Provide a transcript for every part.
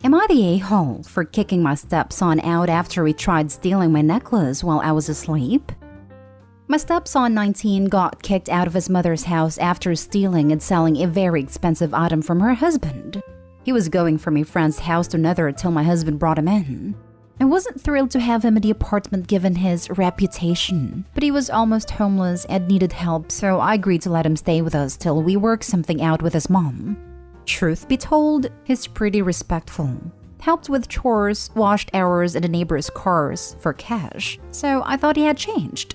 Am I the a-hole for kicking my stepson out after he tried stealing my necklace while I was asleep? My stepson, 19, got kicked out of his mother's house after stealing and selling a very expensive item from her husband. He was going from a friend's house to another till my husband brought him in. I wasn't thrilled to have him in the apartment given his reputation, but he was almost homeless and needed help, so I agreed to let him stay with us till we worked something out with his mom. Truth be told, he's pretty respectful. Helped with chores, washed ours in the neighbors' cars for cash, so I thought he had changed.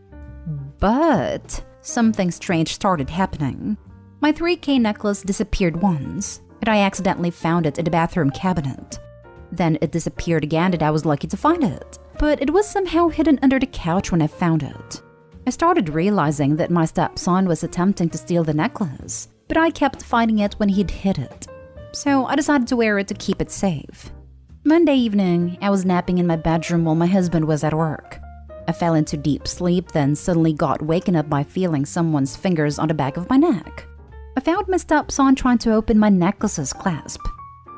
But something strange started happening. My 3K necklace disappeared once, and I accidentally found it in the bathroom cabinet. Then it disappeared again and I was lucky to find it, but it was somehow hidden under the couch when I found it. I started realizing that my stepson was attempting to steal the necklace, but I kept finding it when he'd hid it. So I decided to wear it to keep it safe. Monday evening, I was napping in my bedroom while my husband was at work. I fell into deep sleep, then suddenly got waken up by feeling someone's fingers on the back of my neck. I found my stepson trying to open my necklace's clasp.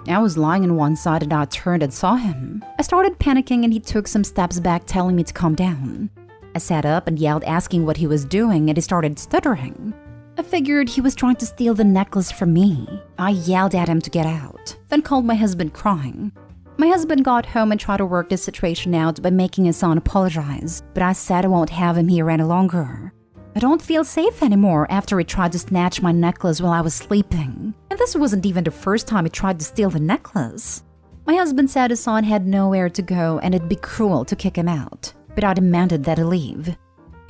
I was lying on one side and I turned and saw him. I started panicking and he took some steps back, telling me to calm down. I sat up and yelled, asking what he was doing, and he started stuttering. I figured he was trying to steal the necklace from me. I yelled at him to get out, then called my husband crying. My husband got home and tried to work the situation out by making his son apologize, but I said I won't have him here any longer. I don't feel safe anymore after he tried to snatch my necklace while I was sleeping. And this wasn't even the first time he tried to steal the necklace. My husband said his son had nowhere to go and it'd be cruel to kick him out, but I demanded that he leave.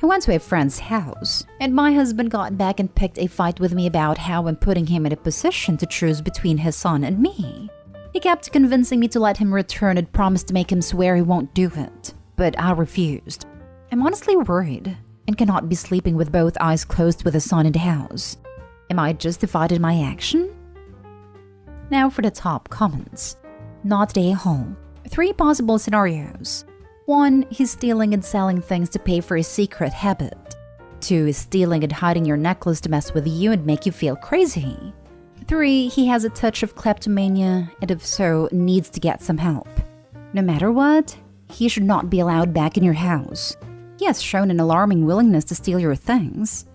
I went to a friend's house, and my husband got back and picked a fight with me about how I'm putting him in a position to choose between his son and me. He kept convincing me to let him return and promised to make him swear he won't do it, but I refused. I'm honestly worried and cannot be sleeping with both eyes closed with a son in the house. Am I justified in my action? Now for the top comments. Not the a-hole. 3 possible scenarios. 1. He's stealing and selling things to pay for his secret habit. 2. Is stealing and hiding your necklace to mess with you and make you feel crazy. 3. He has a touch of kleptomania and if so, needs to get some help. No matter what, he should not be allowed back in your house. He has shown an alarming willingness to steal your things.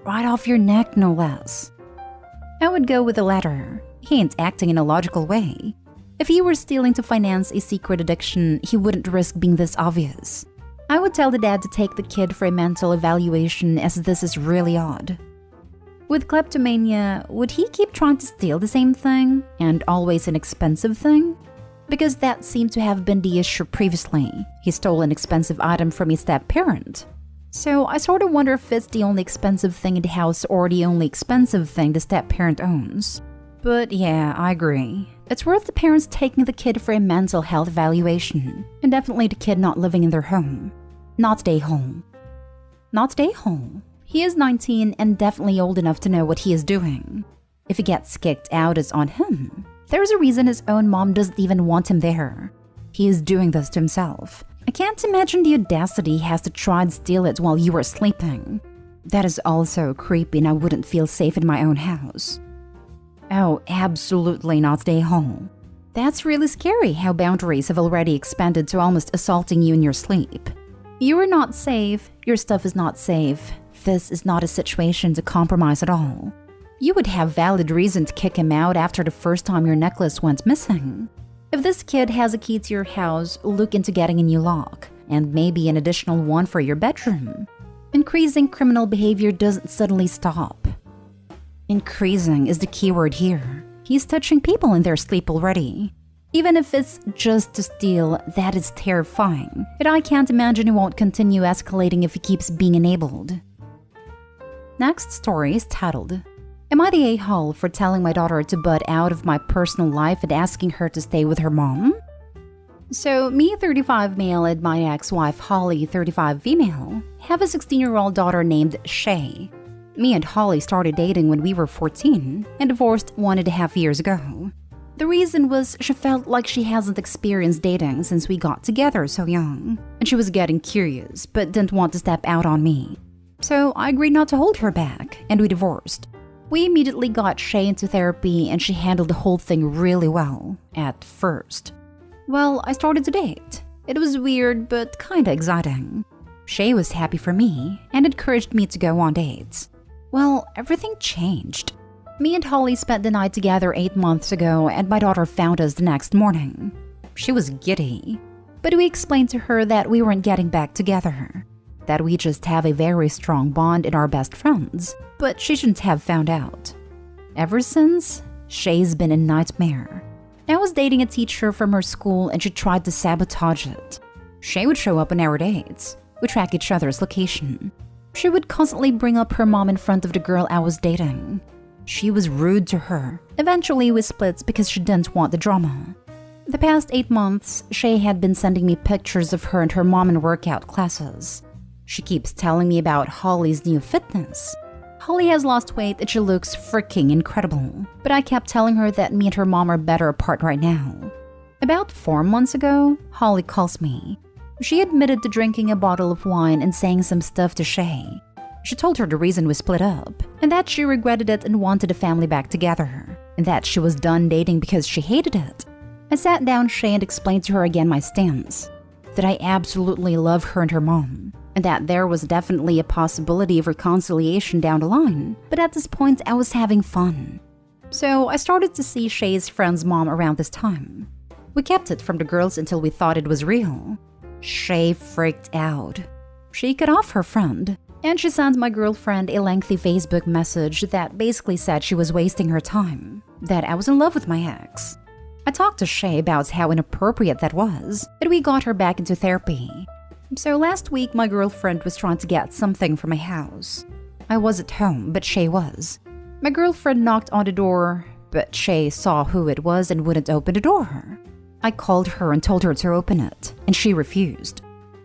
Right off your neck, no less. I would go with the latter. He ain't acting in a logical way. If he were stealing to finance a secret addiction, he wouldn't risk being this obvious. I would tell the dad to take the kid for a mental evaluation, as this is really odd. With kleptomania, would he keep trying to steal the same thing, and always an expensive thing? Because that seemed to have been the issue previously. He stole an expensive item from his step-parent. So I sort of wonder if it's the only expensive thing in the house or the only expensive thing the step-parent owns. But yeah, I agree. It's worth the parents taking the kid for a mental health evaluation, and definitely the kid not living in their home. Not the a-hole. Not the a-hole. He is 19 and definitely old enough to know what he is doing. If he gets kicked out, it's on him. There's a reason his own mom doesn't even want him there. He is doing this to himself. I can't imagine the audacity he has to try and steal it while you are sleeping. That is also creepy and I wouldn't feel safe in my own house. Oh, absolutely not the a-hole. That's really scary how boundaries have already expanded to almost assaulting you in your sleep. You are not safe, your stuff is not safe. This is not a situation to compromise at all. You would have valid reason to kick him out after the first time your necklace went missing. If this kid has a key to your house, look into getting a new lock, and maybe an additional one for your bedroom. Increasing criminal behavior doesn't suddenly stop. Increasing is the key word here. He's touching people in their sleep already. Even if it's just to steal, that is terrifying. But I can't imagine it won't continue escalating if he keeps being enabled. Next story is titled, Am I the a-hole for telling my daughter to butt out of my personal life and asking her to stay with her mom? So, me, 35 male, and my ex-wife, Holly, 35 female, have a 16-year-old daughter named Shay. Me and Holly started dating when we were 14 and divorced 1.5 years ago. The reason was she felt like she hasn't experienced dating since we got together so young, and she was getting curious but didn't want to step out on me. So I agreed not to hold her back, and we divorced. We immediately got Shay into therapy and she handled the whole thing really well, at first. Well, I started to date. It was weird but kinda exciting. Shay was happy for me and encouraged me to go on dates. Well, everything changed. Me and Holly spent the night together 8 months ago and my daughter found us the next morning. She was giddy, but we explained to her that we weren't getting back together, that we just have a very strong bond and are best friends, but she shouldn't have found out. Ever since, Shay's been a nightmare. I was dating a teacher from her school and she tried to sabotage it. Shay would show up on our dates. We track each other's location. She would constantly bring up her mom in front of the girl I was dating. She was rude to her. Eventually, we split because she didn't want the drama. The past 8 months, Shay had been sending me pictures of her and her mom in workout classes. She keeps telling me about Holly's new fitness. Holly has lost weight and she looks freaking incredible, but I kept telling her that me and her mom are better apart right now. About 4 months ago, Holly calls me. She admitted to drinking a bottle of wine and saying some stuff to Shay. She told her the reason we split up, and that she regretted it and wanted the family back together, and that she was done dating because she hated it. I sat down Shay and explained to her again my stance, that I absolutely love her and her mom, and that there was definitely a possibility of reconciliation down the line, but at this point I was having fun. So I started to see Shay's friend's mom around this time. We kept it from the girls until we thought it was real. Shay freaked out. She cut off her friend, and she sent my girlfriend a lengthy Facebook message that basically said she was wasting her time, that I was in love with my ex. I talked to Shay about how inappropriate that was, but we got her back into therapy. So last week, my girlfriend was trying to get something from my house. I was at home, but Shay was. My girlfriend knocked on the door, but Shay saw who it was and wouldn't open the door. I called her and told her to open it, and she refused.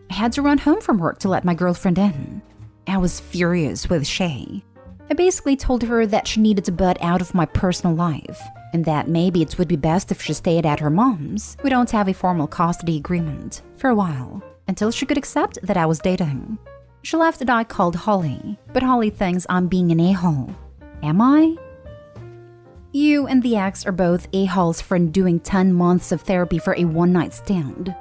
I had to run home from work to let my girlfriend in. I was furious with Shay. I basically told her that she needed to butt out of my personal life, and that maybe it would be best if she stayed at her mom's. We don't have a formal custody agreement, for a while, until she could accept that I was dating. She left and I called Holly, but Holly thinks I'm being an a-hole. Am I? You and the ex are both a-holes for doing 10 months of therapy for a one-night stand.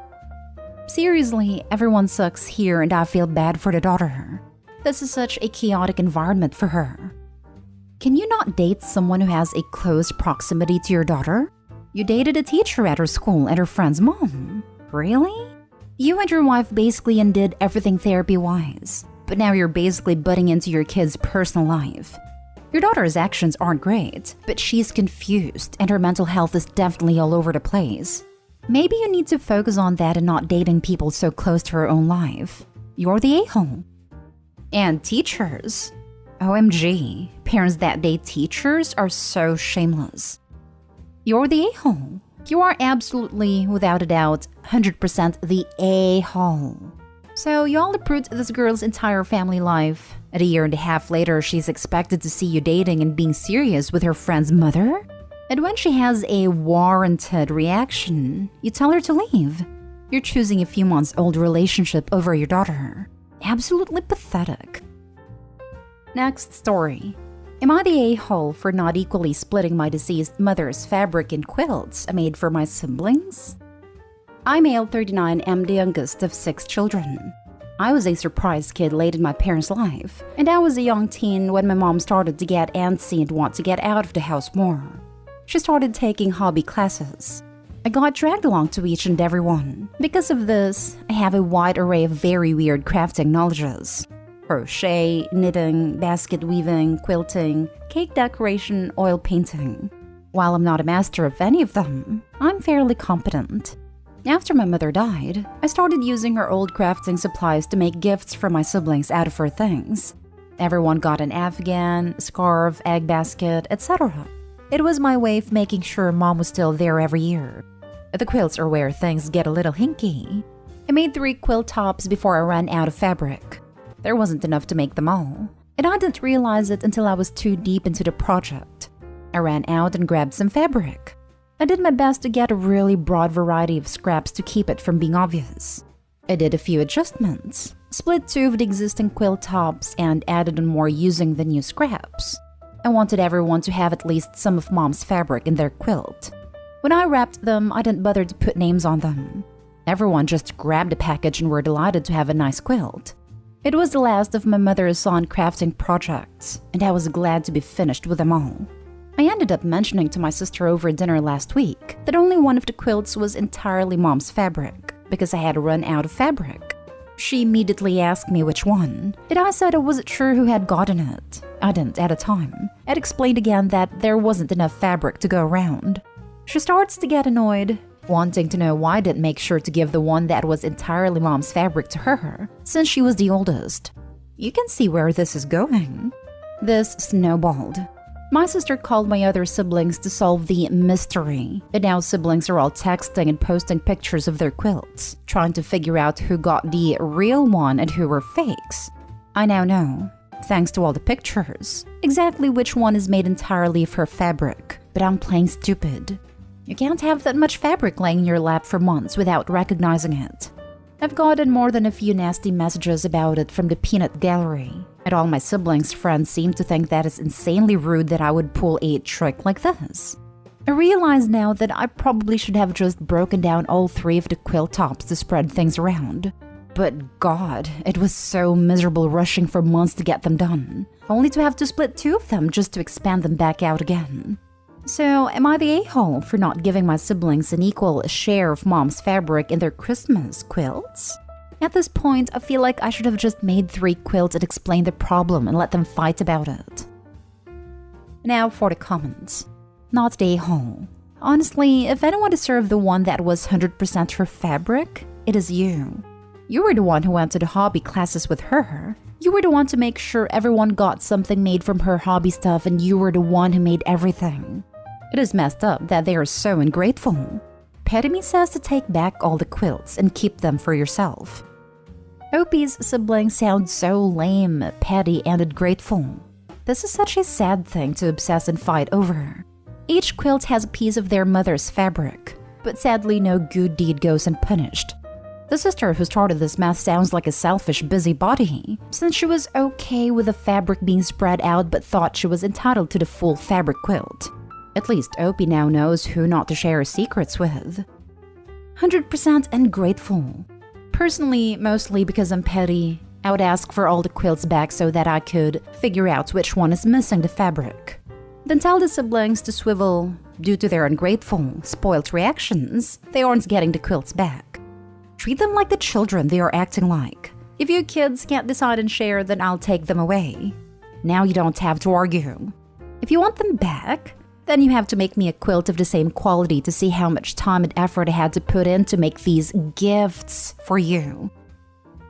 Seriously, everyone sucks here and I feel bad for the daughter. This is such a chaotic environment for her. Can you not date someone who has a close proximity to your daughter? You dated a teacher at her school and her friend's mom. Really? You and your wife basically undid everything therapy-wise, but now you're basically butting into your kid's personal life. Your daughter's actions aren't great, but she's confused and her mental health is definitely all over the place. Maybe you need to focus on that and not dating people so close to her own life. You're the a-hole. And teachers. OMG, parents that date teachers are so shameless. You're the a-hole. You are absolutely, without a doubt, 100% the a-hole. So y'all uproot this girl's entire family life. And a year and a half later, she's expected to see you dating and being serious with her friend's mother? And when she has a warranted reaction, you tell her to leave. You're choosing a few months old relationship over your daughter. Absolutely pathetic. Next story. Am I the a-hole for not equally splitting my deceased mother's fabric in quilts I made for my siblings? I'm male 39, am the youngest of 6 children. I was a surprise kid late in my parents' life, and I was a young teen when my mom started to get antsy and want to get out of the house more. She started taking hobby classes. I got dragged along to each and every one. Because of this, I have a wide array of very weird crafting knowledges. Crochet, knitting, basket weaving, quilting, cake decoration, oil painting. While I'm not a master of any of them, I'm fairly competent. After my mother died, I started using her old crafting supplies to make gifts for my siblings out of her things. Everyone got an afghan, scarf, egg basket, etc. It was my way of making sure mom was still there every year. The quilts are where things get a little hinky. I made 3 quilt tops before I ran out of fabric. There wasn't enough to make them all, and I didn't realize it until I was too deep into the project. I ran out and grabbed some fabric. I did my best to get a really broad variety of scraps to keep it from being obvious. I did a few adjustments, split 2 of the existing quilt tops and added on more using the new scraps. I wanted everyone to have at least some of Mom's fabric in their quilt. When I wrapped them, I didn't bother to put names on them. Everyone just grabbed a package and were delighted to have a nice quilt. It was the last of my mother's lawn crafting projects, and I was glad to be finished with them all. I ended up mentioning to my sister over dinner last week that only one of the quilts was entirely Mom's fabric, because I had run out of fabric. She immediately asked me which one, and I said I wasn't sure who had gotten it. I didn't at the time. I'd explained again that there wasn't enough fabric to go around. She starts to get annoyed, wanting to know why I didn't make sure to give the one that was entirely Mom's fabric to her, since she was the oldest. You can see where this is going. This snowballed. My sister called my other siblings to solve the mystery, and now siblings are all texting and posting pictures of their quilts, trying to figure out who got the real one and who were fakes. I now know, thanks to all the pictures, exactly which one is made entirely of her fabric, but I'm playing stupid. You can't have that much fabric laying in your lap for months without recognizing it. I've gotten more than a few nasty messages about it from the peanut gallery, and all my siblings' friends seem to think that it's insanely rude that I would pull a trick like this. I realize now that I probably should have just broken down all 3 of the quilt tops to spread things around. But God, it was so miserable rushing for months to get them done, only to have to split 2 of them just to expand them back out again. So, am I the a-hole for not giving my siblings an equal share of Mom's fabric in their Christmas quilts? At this point, I feel like I should have just made 3 quilts and explained the problem and let them fight about it. Now for the comments. Not the a-hole. Honestly, if anyone deserved the one that was 100% her fabric, it is you. You were the one who went to the hobby classes with her. You were the one to make sure everyone got something made from her hobby stuff, and you were the one who made everything. It is messed up that they are so ungrateful. Petty says to take back all the quilts and keep them for yourself. Opie's siblings sound so lame, petty, and ungrateful. This is such a sad thing to obsess and fight over. Each quilt has a piece of their mother's fabric, but sadly no good deed goes unpunished. The sister who started this mess sounds like a selfish busybody, since she was okay with the fabric being spread out but thought she was entitled to the full fabric quilt. At least Opie now knows who not to share her secrets with. 100% ungrateful. Personally, mostly because I'm petty, I would ask for all the quilts back so that I could figure out which one is missing the fabric. Then tell the siblings to swivel. Due to their ungrateful, spoilt reactions, they aren't getting the quilts back. Treat them like the children they are acting like. If you kids can't decide and share, then I'll take them away. Now you don't have to argue. If you want them back, then you have to make me a quilt of the same quality to see how much time and effort I had to put in to make these gifts for you.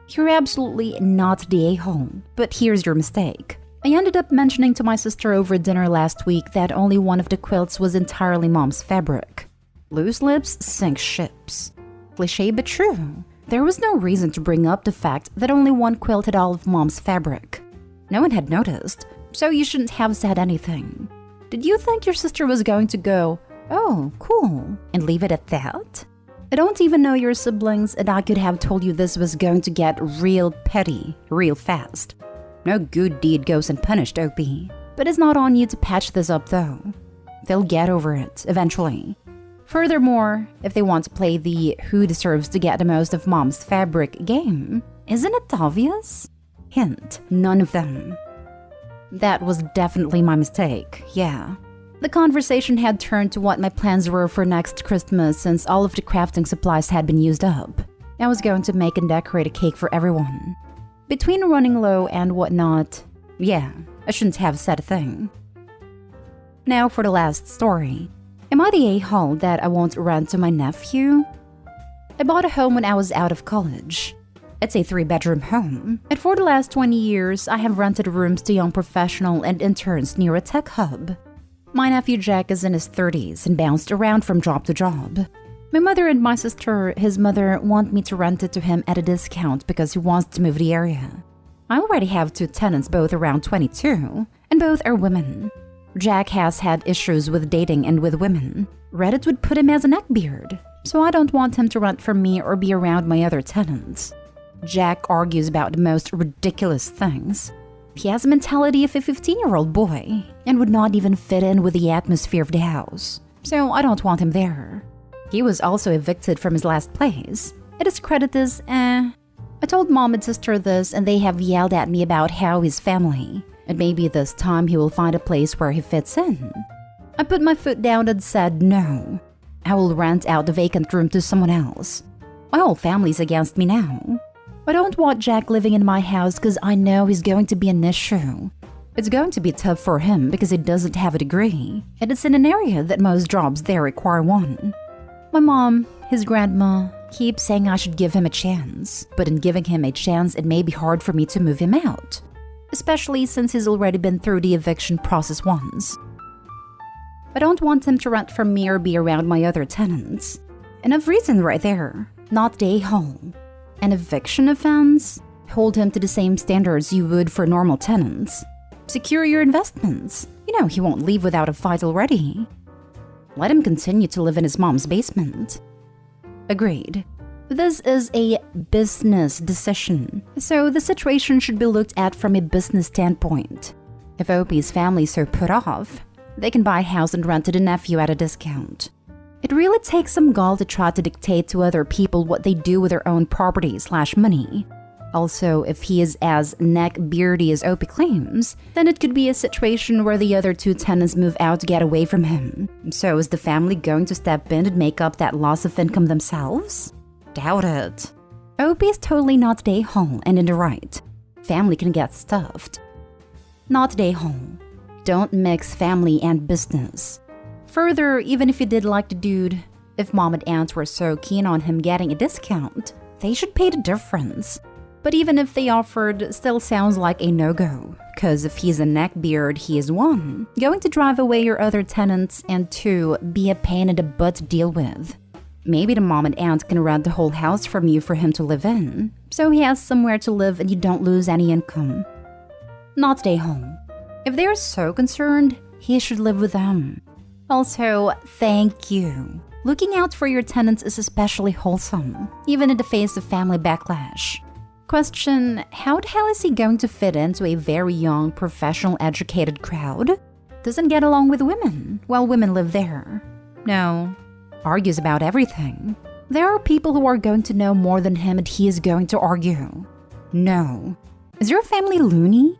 You're absolutely not the a-hole, but here's your mistake. I ended up mentioning to my sister over dinner last week that only one of the quilts was entirely Mom's fabric. Loose lips sink ships. Cliché but true. There was no reason to bring up the fact that only one quilt had all of Mom's fabric. No one had noticed, so you shouldn't have said anything. Did you think your sister was going to go, "Oh, cool," and leave it at that? I don't even know your siblings, and I could have told you this was going to get real petty, real fast. No good deed goes unpunished, Opie. But it's not on you to patch this up, though. They'll get over it, eventually. Furthermore, if they want to play the who deserves to get the most of Mom's fabric game, isn't it obvious? Hint, none of them. That was definitely my mistake, yeah. The conversation had turned to what my plans were for next Christmas since all of the crafting supplies had been used up. I was going to make and decorate a cake for everyone. Between running low and whatnot, yeah, I shouldn't have said a thing. Now for the last story. Am I the a-hole that I won't rent to my nephew? I bought a home when I was out of college. It's a 3-bedroom home, and for the last 20 years, I have rented rooms to young professional and interns near a tech hub. My nephew Jack is in his 30s and bounced around from job to job. My mother and my sister, his mother, want me to rent it to him at a discount because he wants to move the area. I already have 2 tenants, both around 22, and both are women. Jack has had issues with dating and with women. Reddit would put him as a neckbeard, so I don't want him to rent from me or be around my other tenants. Jack argues about the most ridiculous things. He has the mentality of a 15-year-old boy and would not even fit in with the atmosphere of the house. So I don't want him there. He was also evicted from his last place. It is credited as I told mom and sister this and they have yelled at me about how his family. And maybe this time he will find a place where he fits in. I put my foot down and said no. I will rent out the vacant room to someone else. My whole family's against me now. I don't want Jack living in my house because I know he's going to be an issue. It's going to be tough for him because he doesn't have a degree, and it's in an area that most jobs there require one. My mom, his grandma, keeps saying I should give him a chance, but in giving him a chance it may be hard for me to move him out, especially since he's already been through the eviction process once. I don't want him to rent from me or be around my other tenants. Enough reason right there, not day home. An eviction offense? Hold him to the same standards you would for normal tenants. Secure your investments. You know he won't leave without a fight already. Let him continue to live in his mom's basement. Agreed. This is a business decision, so the situation should be looked at from a business standpoint. If Opie's family is so put off, they can buy a house and rent to the nephew at a discount. It really takes some gall to try to dictate to other people what they do with their own property/money. Also, if he is as neck-beardy as Opie claims, then it could be a situation where the other two tenants move out to get away from him. So is the family going to step in and make up that loss of income themselves? Doubt it. Opie is totally not day home and in the right. Family can get stuffed. Not day home. Don't mix family and business. Further, even if you did like the dude, if mom and aunt were so keen on him getting a discount, they should pay the difference. But even if they offered, still sounds like a no-go. Cause if he's a neckbeard, he is 1, going to drive away your other tenants, and 2, be a pain in the butt to deal with. Maybe the mom and aunt can rent the whole house from you for him to live in, so he has somewhere to live and you don't lose any income. Not stay home. If they are so concerned, he should live with them. Also, thank you. Looking out for your tenants is especially wholesome, even in the face of family backlash. Question, how the hell is he going to fit into a very young, professional, educated crowd? Doesn't get along with women, while women live there. No. Argues about everything. There are people who are going to know more than him and he is going to argue. No. Is your family loony?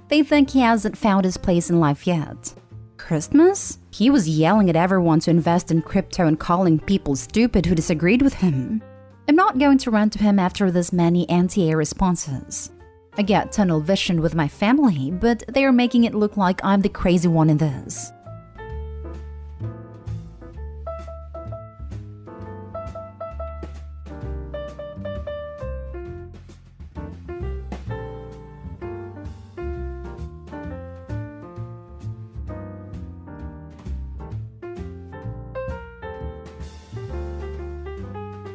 They think he hasn't found his place in life yet. Christmas? He was yelling at everyone to invest in crypto and calling people stupid who disagreed with him. I'm not going to rant to him after this many anti-A responses. I get tunnel vision with my family, but they are making it look like I'm the crazy one in this.